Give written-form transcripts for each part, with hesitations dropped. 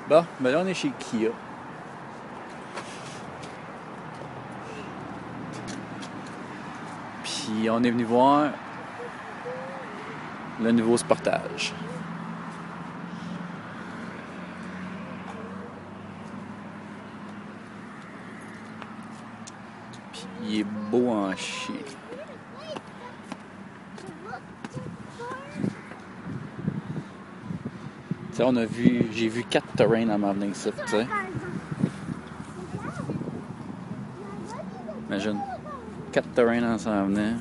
Bon, ben là, on est chez Kia. Puis on est venu voir le nouveau Sportage. Puis il est beau en chien. Tu sais, j'ai vu 4 terrains en m'en venant ici, tu sais. Imagine, 4 terrains en s'en venant.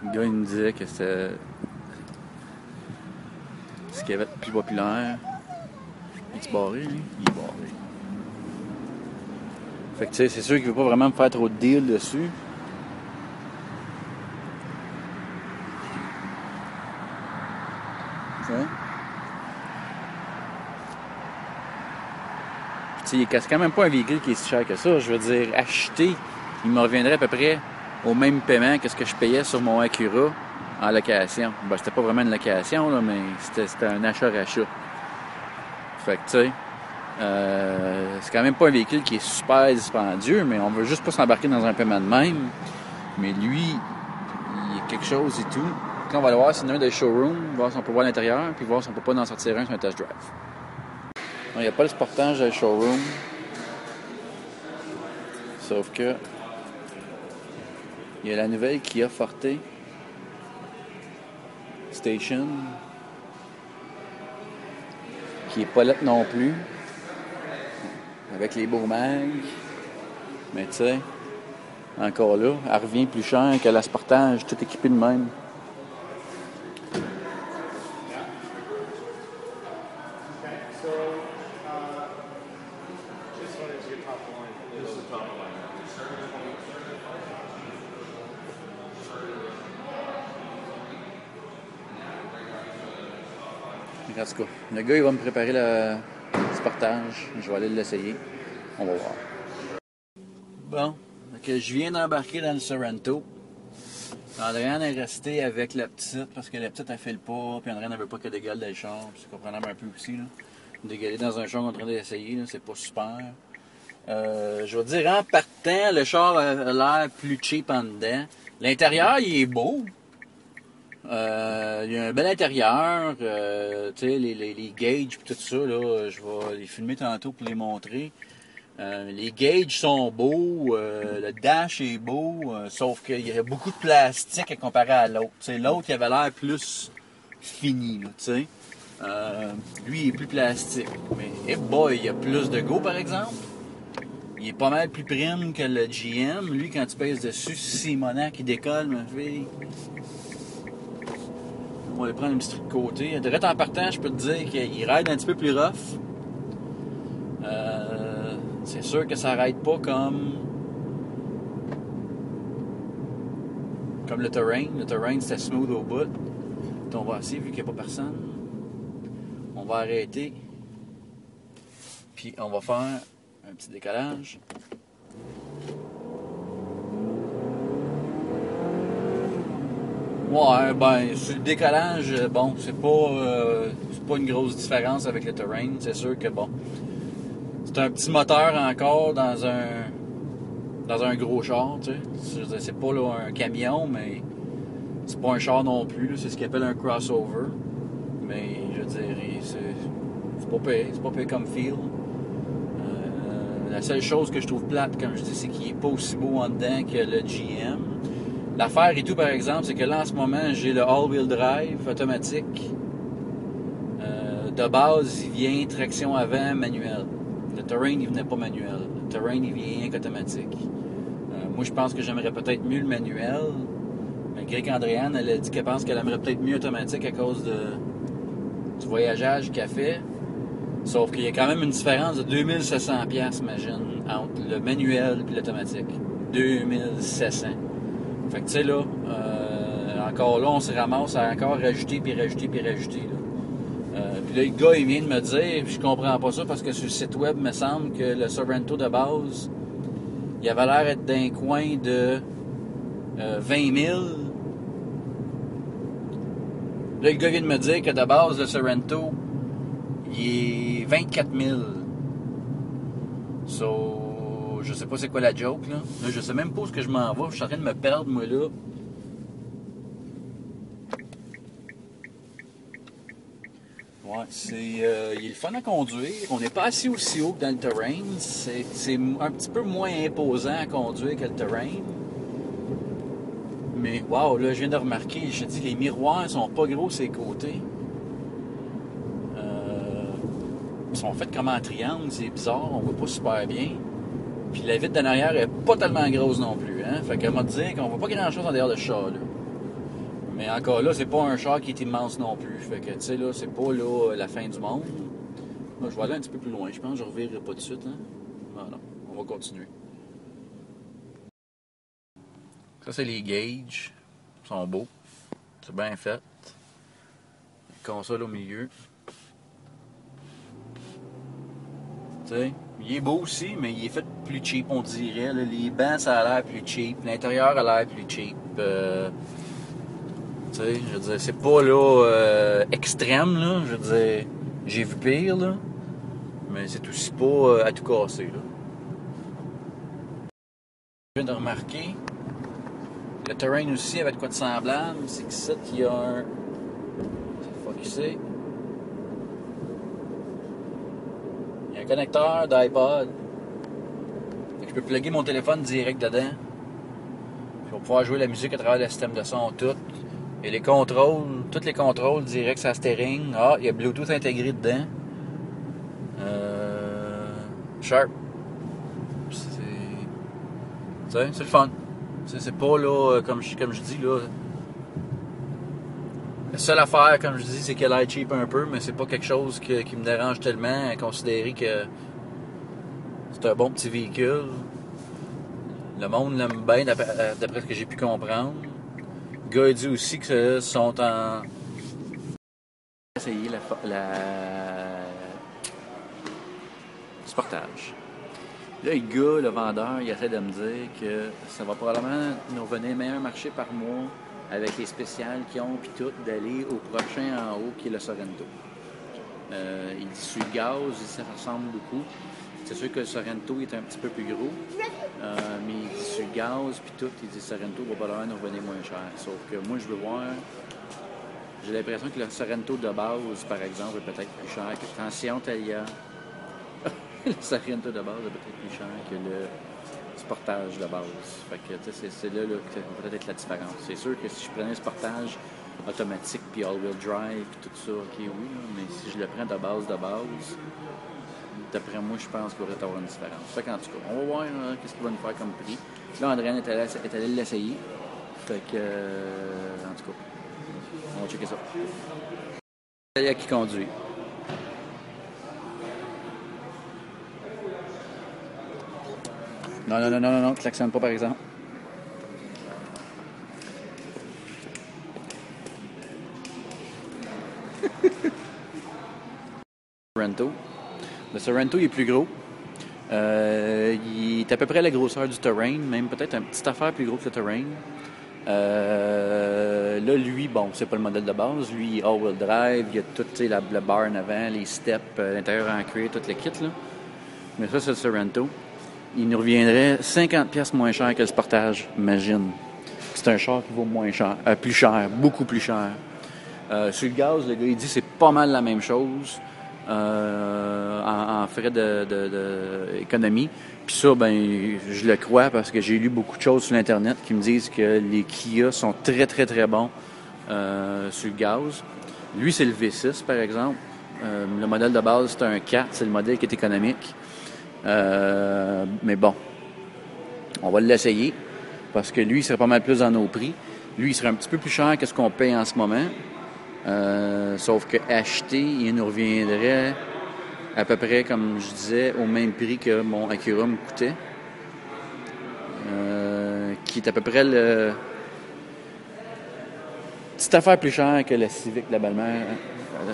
Le gars, il me disait que c'était ce qu'il y avait de plus populaire. Il est barré, lui? Il est barré. Fait que tu sais, c'est sûr qu'il veut pas vraiment me faire trop de deal dessus. Tu sais? C'est quand même pas un véhicule qui est si cher que ça. Je veux dire, acheter, il me reviendrait à peu près au même paiement que ce que je payais sur mon Acura en location. Ben, c'était pas vraiment une location, là, mais c'était un achat-rachat. Fait que, tu sais, c'est quand même pas un véhicule qui est super dispendieux, mais on veut juste pas s'embarquer dans un paiement de même. Mais lui, il y a quelque chose et tout. Quand on va le voir, c'est un des showrooms, voir si on peut voir l'intérieur, puis voir si on peut pas en sortir un sur un test drive. Il n'y a pas le Sportage dans le showroom. Sauf que il y a la nouvelle Kia Forte Station qui est pas là non plus. Avec les beaux mags. Mais tu sais, encore là, elle revient plus cher que la Sportage, tout équipé de même. En tout cas, le gars, il va me préparer le Sportage. Je vais aller l'essayer. On va voir. Bon, donc je viens d'embarquer dans le Sorento. Andréane est restée avec la petite parce que la petite, elle fait le pas. Puis Andréane, elle veut pas qu'elle dégale dans le char. C'est comprenable un peu aussi. Là. Dégaler dans un char en train d'essayer, là, c'est pas super. Je vais dire, en partant, le char a l'air plus cheap en dedans. L'intérieur, il est beau. Il y a un bel intérieur, tu sais, les gauges et tout ça, là, je vais les filmer tantôt pour les montrer. Les gauges sont beaux, le dash est beau, sauf qu'il y a beaucoup de plastique comparé à l'autre. Tu sais, l'autre, il avait l'air plus fini, là, tu sais. Lui, il est plus plastique. Mais, hey boy, il y a plus de go, par exemple. Il est pas mal plus prime que le GM. Lui, quand tu pèses dessus, c'est Mona qui décolle, ma fille. On va aller prendre une petite de côté. Direct en partant, je peux te dire qu'il ride un petit peu plus rough. C'est sûr que ça ride pas comme le terrain. Le terrain, c'était smooth au bout. Donc, on va essayer, vu qu'il n'y a pas personne. On va arrêter. Puis, on va faire un petit décollage. Ouais, ben, sur le décollage, bon, c'est pas une grosse différence avec le terrain. C'est sûr que, bon, c'est un petit moteur encore dans un gros char, tu sais. C'est pas là, un camion, mais c'est pas un char non plus. Là. C'est ce qu'ils appellent un crossover. Mais, je veux dire, c'est pas pire comme feel. La seule chose que je trouve plate, comme je dis, c'est qu'il est pas aussi beau en dedans que le GM. L'affaire et tout, par exemple, c'est que là, en ce moment, j'ai le all-wheel drive automatique. De base, il vient traction avant, manuel. Le terrain, il venait pas manuel. Le terrain, il vient automatique. Moi, je pense que j'aimerais peut-être mieux le manuel. Malgré qu'Andréane, elle a dit qu'elle pense qu'elle aimerait peut-être mieux automatique à cause du voyageage qu'elle fait. Sauf qu'il y a quand même une différence de 2700$, imagine, entre le manuel et l'automatique. 2700$. Fait que tu sais là, encore là, on se ramasse à encore rajouter, puis rajouter, puis rajouter. Puis là, le gars, il vient de me dire, puis je comprends pas ça, parce que sur le site web, il me semble que le Sorento de base, il avait l'air d'être d'un coin de 20 000. Là, le gars vient de me dire que de base, le Sorento, il est 24 000. So, je sais pas c'est quoi la joke, là. Là, je sais même pas où est-ce que je m'en vais. Je suis en train de me perdre, moi, là. Ouais, il est le fun à conduire. On n'est pas assis aussi haut que dans le terrain. C'est un petit peu moins imposant à conduire que le terrain. Mais, wow, là, je viens de remarquer, je te dis, les miroirs sont pas gros sur les côtés. Ils sont faits comme en triangle, c'est bizarre, on voit pas super bien. Puis la vitre d'en arrière est pas tellement grosse non plus, hein. Fait qu'à m'a dire qu'on voit pas grand-chose en dehors de ce char-là. Mais encore là, c'est pas un char qui est immense non plus. Fait que, tu sais, là, c'est pas là, la fin du monde. Là, je vais aller un petit peu plus loin. Je pense que je revirerai pas tout de suite, hein. Ah non, on va continuer. Ça, c'est les gauges. Ils sont beaux. C'est bien fait. Console au milieu. Tu sais, il est beau aussi, mais il est fait plus cheap, on dirait. Là. Les bancs, ça a l'air plus cheap. L'intérieur a l'air plus cheap. Tu sais, je veux dire, c'est pas là extrême, là. Je veux dire, j'ai vu pire, là. Mais c'est aussi pas à tout casser, là. Je viens de remarquer, le terrain aussi avait de quoi de semblable. C'est que ça, il y a un... C'est focusé. Il y a un connecteur d'iPod. Je peux plugger mon téléphone direct dedans. Je vais pouvoir jouer la musique à travers le système de son, tout. Et les contrôles, tous les contrôles directs sur la steering. Ah, il y a Bluetooth intégré dedans. Sharp. C'est le fun. C'est pas là, comme je dis, là. La seule affaire, comme je dis, c'est qu'elle a l'air cheap un peu, mais c'est pas quelque chose qui me dérange tellement à considérer que c'est un bon petit véhicule. Le monde l'aime bien d'après ce que j'ai pu comprendre. Le gars a dit aussi que sont en... Essayer la... Sportage. Là, le gars, le vendeur, il essaie de me dire que ça va probablement nous revenir meilleur marché par mois avec les spéciales qu'ils ont, puis tout, d'aller au prochain en haut, qui est le Sorento. Il dit sur le gaz, ça ressemble beaucoup. C'est sûr que le Sorento est un petit peu plus gros, mais il dit sur le gaz, puis tout, il dit Sorento va probablement nous revenir moins cher. Sauf que moi, je veux voir... J'ai l'impression que le Sorento de base, par exemple, est peut-être plus cher que Tension Talia. Le Sorento de base est peut-être plus cher que le Sportage de base. Fait que c'est là que peut-être la différence. C'est sûr que si je prenais un Sportage automatique puis all-wheel drive puis tout ça, ok oui, là, mais si je le prends de base, d'après moi, je pense qu'il va y avoir une différence. Fait qu'en tout cas, on va voir qu'est-ce qu'il va nous faire comme prix. Là, Andréane est allé l'essayer. Fait que, en tout cas, on va checker ça. Il y a qui conduit. Non, klaxonne pas par exemple. Le Sorento, il est plus gros. Il est à peu près la grosseur du Terrain, même peut-être une petite affaire plus gros que le Terrain. Là, lui, bon, c'est pas le modèle de base. Lui, il est all-wheel drive, il y a tout, le bar en avant, les steps, l'intérieur en cuir, tout le kit, là. Mais ça, c'est le Sorento. Il nous reviendrait 50$ moins cher que le Sportage, imagine. C'est un char qui vaut moins cher, plus cher, beaucoup plus cher. Sur le gaz, le gars, il dit c'est pas mal la même chose en frais d'économie. Puis ça, ben, je le crois parce que j'ai lu beaucoup de choses sur l'Internet qui me disent que les Kia sont très, très, très bons sur le gaz. Lui, c'est le V6, par exemple. Le modèle de base, c'est un 4, c'est le modèle qui est économique. Mais bon, on va l'essayer parce que lui, il serait pas mal plus dans nos prix. Lui, il serait un petit peu plus cher que ce qu'on paye en ce moment. Sauf que acheter, il nous reviendrait à peu près, comme je disais, au même prix que mon Acura me coûtait. Qui est à peu près le... petite affaire plus chère que la Civic de la belle-mère.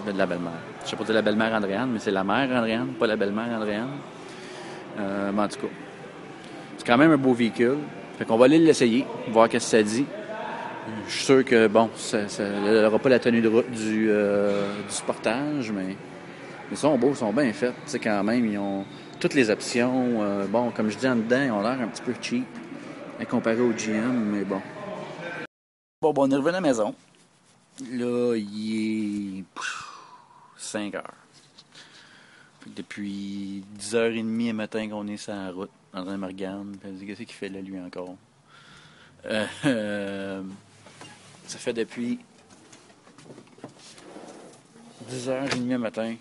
De la belle-mère. Je sais pas dire la belle-mère Andréane, mais c'est la mère Andréane, pas la belle-mère Andréane. Mais en tout cas, c'est quand même un beau véhicule. Fait qu'on va aller l'essayer, voir qu'est-ce que ça dit. Je suis sûr que, bon, ça n'aura pas la tenue de route du Sportage, mais Ils sont beaux, ils sont bien faits. Tu sais, quand même, ils ont toutes les options. Bon, comme je dis en dedans, ils ont l'air un petit peu cheap comparé au GM, mais bon. Bon, on est revenu à la maison. Là, il est 5 heures. Fait que depuis 10h30 le matin qu'on est sur la route, en train de me regarder. Elle dit, qu'est-ce qu'il fait là, lui, encore? Ça fait depuis 10h30 le matin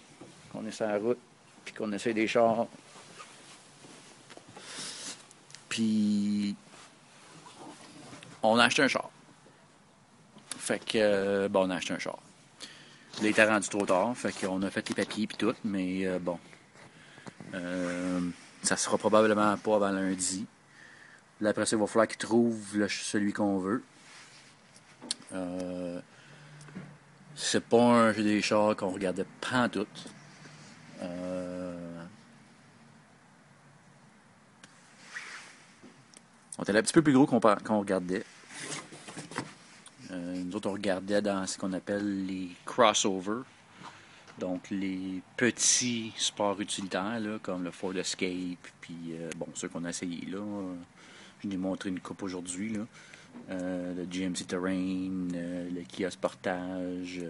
qu'on est sur la route, puis qu'on essaie des chars. Puis, on a acheté un char. Fait que, bon, on a acheté un char. Il était rendu trop tard, fait qu'on a fait les papiers puis tout, mais bon. Ça sera probablement pas avant lundi. Là, après ça, il va falloir qu'il trouve celui qu'on veut. C'est pas un jeu des chars qu'on regardait pas en tout. On était un petit peu plus gros qu'on regardait. Nous autres, on regardait dans ce qu'on appelle les crossovers. Donc, les petits sports utilitaires, là, comme le Ford Escape, puis bon, ceux qu'on a essayé là. Je l'ai montré une coupe aujourd'hui, là. Le GMC Terrain, le Kia Sportage,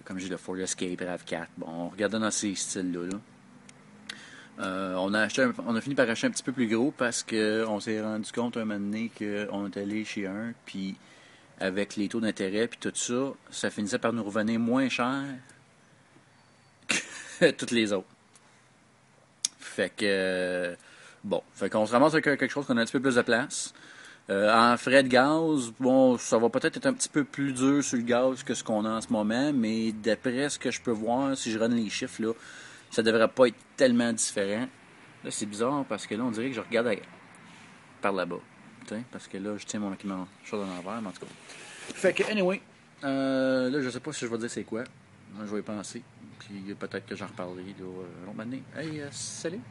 comme j'ai dit, le Ford Escape, RAV4. Bon, on regardait dans ces styles-là. Là. On a fini par acheter un petit peu plus gros parce qu'on s'est rendu compte un moment donné qu'on est allé chez un, puis avec les taux d'intérêt puis tout ça, ça finissait par nous revenir moins cher que toutes les autres. Fait que bon, fait qu'on se ramasse avec quelque chose qu'on a un petit peu plus de place. En frais de gaz, bon, ça va peut-être être un petit peu plus dur sur le gaz que ce qu'on a en ce moment, mais d'après ce que je peux voir, si je run les chiffres, là, ça devrait pas être tellement différent. Là, c'est bizarre parce que là, on dirait que je regarde par là-bas. Parce que là, je tiens mon chose en envers, mais en tout cas. Fait que, anyway, là, je sais pas si je vais dire c'est quoi. Moi, je vais y penser. Puis peut-être que j'en reparlerai l'autre année. Hey, salut!